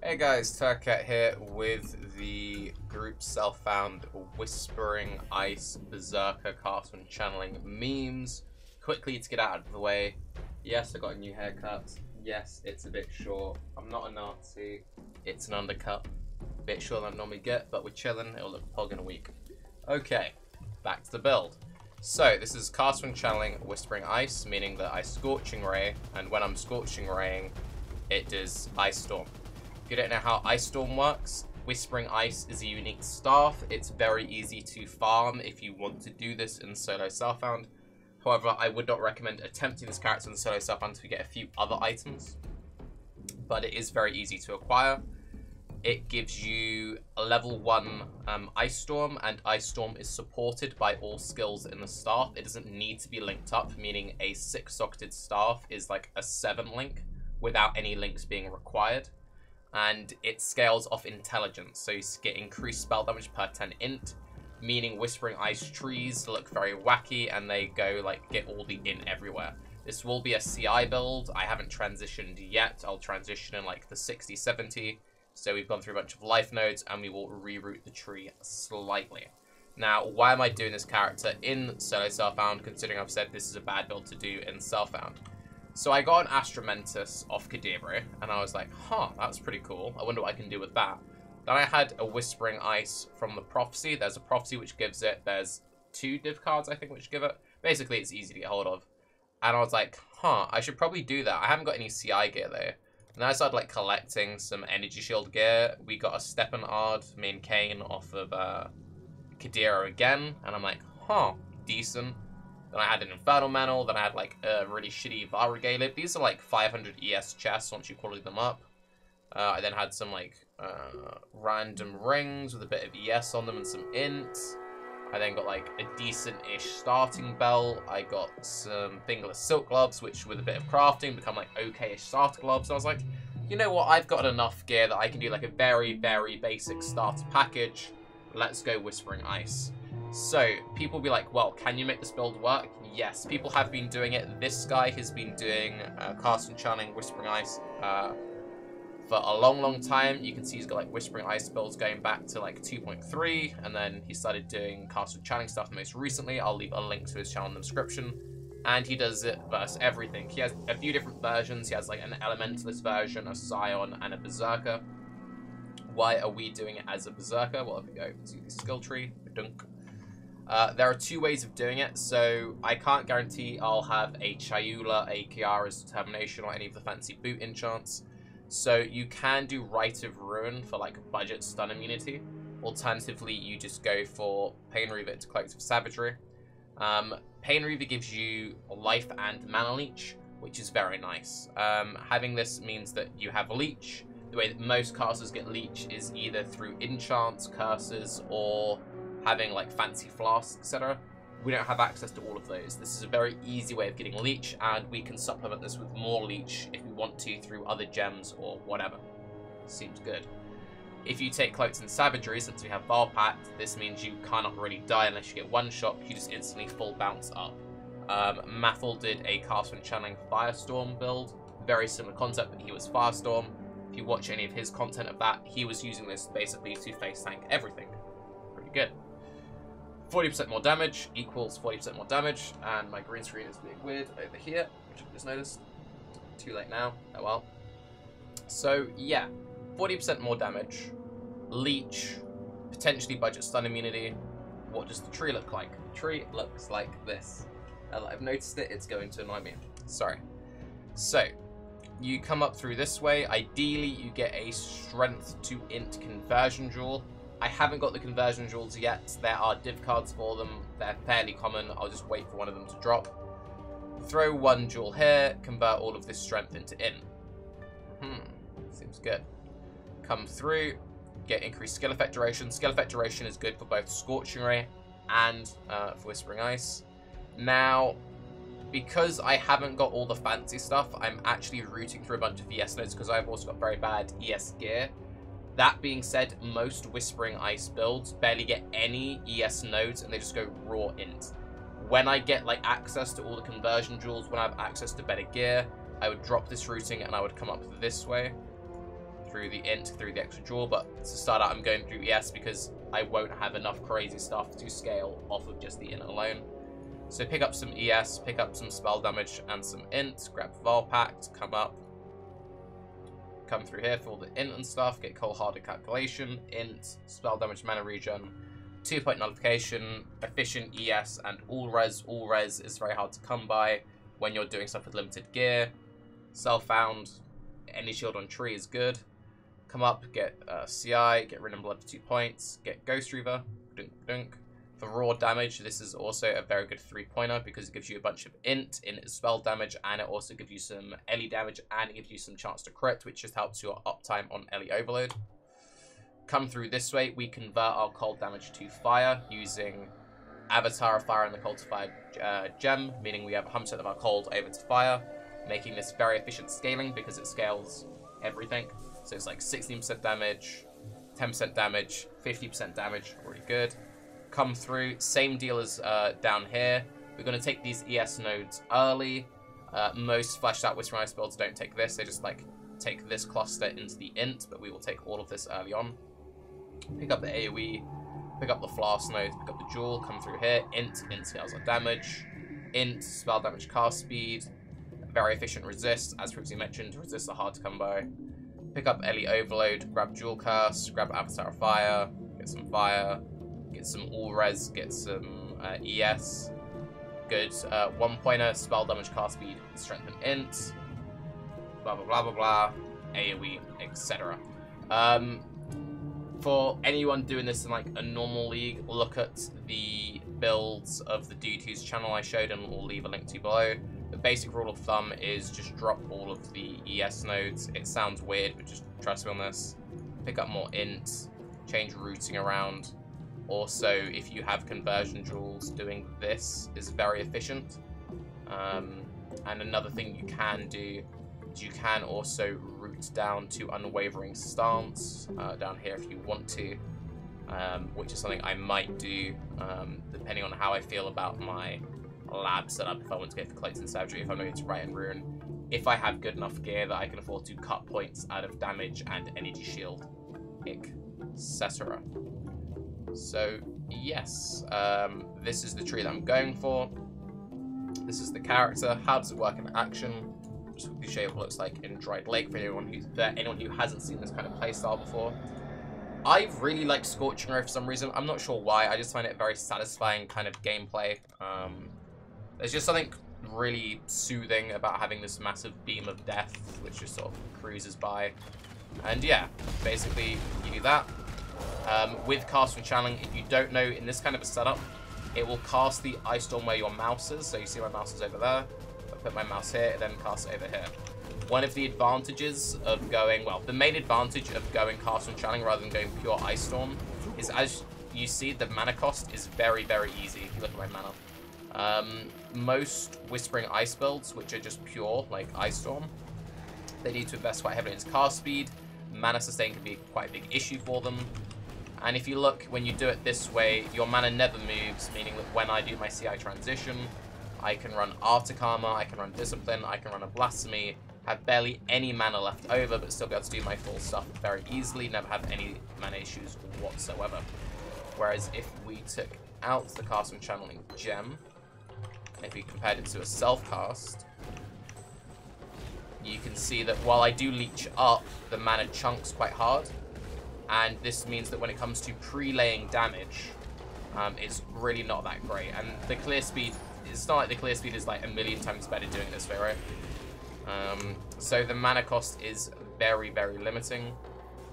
Hey guys, Tarke here with the group self-found Whispering Ice Berserker Cartoon channeling memes. Quickly to get out of the way. Yes, I got a new haircut. Yes, it's a bit short. I'm not a Nazi. It's an undercut. A bit shorter than I normally get, but we're chilling. It'll look pog in a week. Okay, back to the build. So, this is cartoon channeling Whispering Ice, meaning that I Scorching Ray, and when I'm Scorching Raying, it does Ice Storm. If you don't know how Ice Storm works, Whispering Ice is a unique staff. It's very easy to farm if you want to do this in solo self-found. However, I would not recommend attempting this character in solo self-found until you get a few other items. But it is very easy to acquire. It gives you a level 1 Ice Storm, and Ice Storm is supported by all skills in the staff. It doesn't need to be linked up, meaning a 6-socketed staff is like a 7 link without any links being required. And it scales off intelligence, so you get increased spell damage per 10 int, meaning Whispering Ice trees look very wacky and they go like get all the int everywhere. This will be a CI build. I haven't transitioned yet. I'll transition in like the 60-70. So we've gone through a bunch of life nodes and we will reroute the tree slightly. Now, why am I doing this character in solo self-found, considering I've said this is a bad build to do in self-found? So I got an Astromentus off Kadabra, and I was like, huh, that's pretty cool. I wonder what I can do with that. Then I had a Whispering Ice from the Prophecy. There's a Prophecy which gives it. There's 2 div cards, I think, which give it. Basically, it's easy to get hold of. And I was like, huh, I should probably do that. I haven't got any CI gear, though. And I started, like, collecting some Energy Shield gear. We got a Steppenard main Kane off of Kadira again. And I'm like, huh, decent. Then I had an Infernal Mantle, then I had like a really shitty Var Regalia. These are like 500 ES chests once you quality them up. I then had some like random rings with a bit of ES on them and some int. I then got like a decent-ish starting belt. I got some fingerless silk gloves, which with a bit of crafting become like okay-ish starter gloves. So I was like, you know what, I've got enough gear that I can do like a very, very basic starter package. Let's go Whispering Ice. So, people will be like, well, can you make this build work? Yes, people have been doing it. This guy has been doing cartoon channeling Whispering Ice for a long, long time. You can see he's got like Whispering Ice builds going back to like 2.3, and then he started doing cartoon channeling stuff most recently. I'll leave a link to his channel in the description. And he does it versus everything. He has a few different versions. He has like an Elementalist version, a Scion, and a Berserker. Why are we doing it as a Berserker? Well, if we go to the skill tree, dunk. There are 2 ways of doing it, so I can't guarantee I'll have a Chayula, a Kiara's Determination, or any of the fancy boot enchants. So you can do Rite of Ruin for like budget stun immunity. Alternatively, you just go for Pain Reaver into Collective Savagery. Pain Reaver gives you life and mana leech, which is very nice. Having this means that you have leech. The way that most casters get leech is either through enchants, curses, or having like fancy flasks, etc. We don't have access to all of those. This is a very easy way of getting leech, and we can supplement this with more leech if we want to through other gems or whatever. Seems good. If you take Cloaks and Savagery, since we have Varpact, this means you cannot really die unless you get one shot. You just instantly full bounce up. Mathel did a Cartoon channeling Firestorm build. Very similar concept, but he was Firestorm. If you watch any of his content of that, he was using this basically to face tank everything. Pretty good. 40% more damage equals 40% more damage, and my green screen is being weird over here, which I just noticed. Too late now. Oh well. So yeah, 40% more damage, leech, potentially budget stun immunity. What does the tree look like? The tree looks like this. Now that I've noticed it, it's going to annoy me. Sorry. So you come up through this way. Ideally, you get a strength to int conversion jewel. I haven't got the conversion jewels yet. There are div cards for them. They're fairly common. I'll just wait for one of them to drop. Throw 1 jewel here. Convert all of this strength into int. Seems good. Come through. Get increased skill effect duration. Skill effect duration is good for both Scorching Ray and for Whispering Ice. Now, because I haven't got all the fancy stuff, I'm actually rooting through a bunch of ES nodes because I've also got very bad ES gear. That being said, most Whispering Ice builds barely get any ES nodes and they just go raw int. When I get like access to all the conversion jewels, when I have access to better gear, I would drop this routing and I would come up this way through the int, through the extra jewel, but to start out I'm going through ES because I won't have enough crazy stuff to scale off of just the int alone. So pick up some ES, pick up some spell damage and some int, grab Vol Pact, come up, come through here for all the int and stuff, get Cold Hearted Calculation, int, spell damage, mana regen, 2-point nullification, efficient ES, and all res. All res is very hard to come by when you're doing stuff with limited gear. Self-found, any shield on tree is good. Come up, get CI, get Rin and Blood for 2 points, get Ghost Reaver, dunk, dunk. For raw damage, this is also a very good 3-pointer because it gives you a bunch of int spell damage, and it also gives you some Ellie damage, and it gives you some chance to crit, which just helps your uptime on Ellie Overload. Come through this way, we convert our cold damage to fire using Avatar of Fire and the Cold to Fire gem, meaning we have 100% of our cold over to fire, making this very efficient scaling because it scales everything. So it's like 16% damage, 10% damage, 50% damage, really good. Come through, same deal as down here. We're going to take these ES nodes early. Most fleshed out Whispering Ice builds don't take this, they just like take this cluster into the int, but we will take all of this early on. Pick up the AoE, pick up the Flask node, pick up the Jewel, come through here, int scales our damage, int, spell damage cast speed, very efficient resist, as previously mentioned, resists are hard to come by. Pick up Ellie Overload, grab Jewel Curse, grab Avatar of Fire, get some all res, get some ES, good 1-pointer, spell damage cast speed, strength and int, blah blah blah blah blah, AoE, etc. For anyone doing this in like a normal league, look at the builds of the dude whose channel I showed, and we'll leave a link to below. The basic rule of thumb is just drop all of the ES nodes. It sounds weird, but just trust me on this. Pick up more int, change routing around. Also, if you have conversion jewels, doing this is very efficient. And another thing you can do is you can also route down to Unwavering Stance down here if you want to, which is something I might do depending on how I feel about my lab setup. If I want to go for Clayton Savagery, if I'm going to Right and Ruin, if I have good enough gear that I can afford to cut points out of damage and energy shield, etc. So yes, this is the tree that I'm going for. This is the character. How does it work in action? Just quickly show you what it looks like in Dried Lake for anyone who hasn't seen this kind of playstyle before. I really like Scorching for some reason. I'm not sure why. I just find it a very satisfying kind of gameplay. There's just something really soothing about having this massive beam of death, which just sort of cruises by. And yeah, basically you do that. With cast and channeling, if you don't know, in this kind of a setup, it will cast the Ice Storm where your mouse is. So you see my mouse is over there. I put my mouse here, and then cast it over here. One of the advantages of going, well, the main advantage of going cast and channeling rather than going pure Ice Storm is, as you see, the mana cost is very, very easy if you look at my mana. Most Whispering Ice builds, which are just pure, like Ice Storm, they need to invest quite heavily into cast speed. Mana sustain can be quite a big issue for them. And if you look, when you do it this way, your mana never moves, meaning that when I do my CI transition, I can run Arctic Armor, I can run Discipline, I can run a Blasphemy, have barely any mana left over, but still be able to do my full stuff very easily, never have any mana issues whatsoever. Whereas if we took out the cast and channeling gem, if we compared it to a self-cast, you can see that while I do leech up, the mana chunks quite hard. And this means that when it comes to pre-laying damage, it's really not that great. And the clear speed, it's not like the clear speed is like a million times better doing it this way, right? So the mana cost is very, very limiting.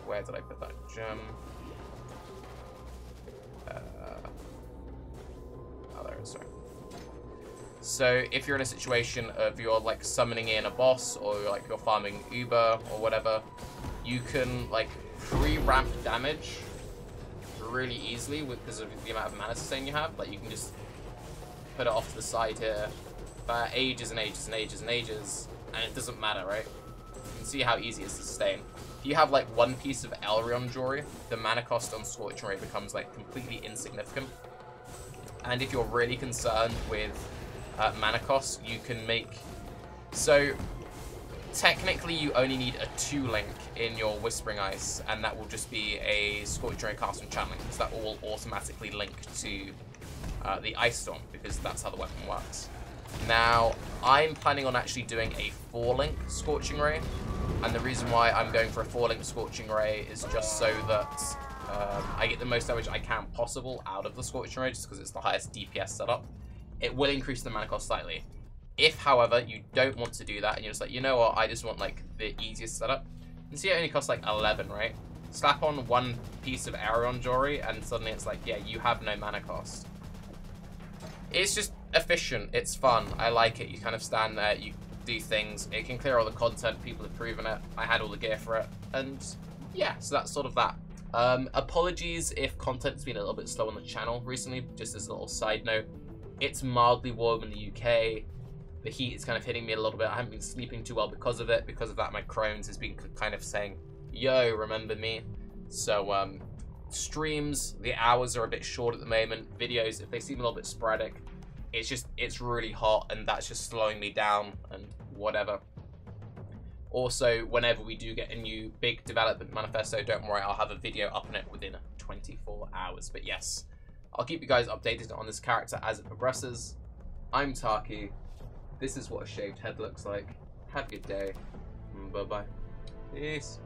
Where did I put that gem? Oh, there it is, sorry. So if you're in a situation of you're like summoning in a boss, or like you're farming Uber or whatever, you can like pre-ramp damage really easily because of the amount of mana sustain you have. Like you can just put it off to the side here for ages and ages and ages and ages, and it doesn't matter, right? You can see how easy it is to sustain. If you have like one piece of Elrion jewelry, the mana cost on Scorching Ray becomes like completely insignificant. And if you're really concerned with mana costs, you can make... So technically you only need a 2 link in your Whispering Ice, and that will just be a Scorching Ray cast from channeling, because that will automatically link to the Ice Storm, because that's how the weapon works. Now, I'm planning on actually doing a 4-link Scorching Ray, and the reason why I'm going for a 4-link Scorching Ray is just so that I get the most damage I can possible out of the Scorching Ray, just because it's the highest DPS setup. It will increase the mana cost slightly. If, however, you don't want to do that, and you're just like, you know what, I just want, like, the easiest setup. You see it only costs, like, 11, right? Slap on 1 piece of Aeron Jewelry, and suddenly it's like, yeah, you have no mana cost. It's just efficient. It's fun. I like it. You kind of stand there, you do things. It can clear all the content. People have proven it. I had all the gear for it. And, yeah, so that's sort of that. Apologies if content's been a little bit slow on the channel recently, just as a little side note. It's mildly warm in the UK. The heat is kind of hitting me a little bit. I haven't been sleeping too well because of it. Because of that, my Crohn's has been kind of saying, yo, remember me? So, streams, the hours are a bit short at the moment. Videos, if they seem a little bit sporadic, it's really hot, and that's just slowing me down and whatever. Also, whenever we do get a new big development manifesto, don't worry, I'll have a video up on it within 24 hours. But yes, I'll keep you guys updated on this character as it progresses. I'm Tarke. This is what a shaved head looks like. Have a good day. Bye-bye. Peace.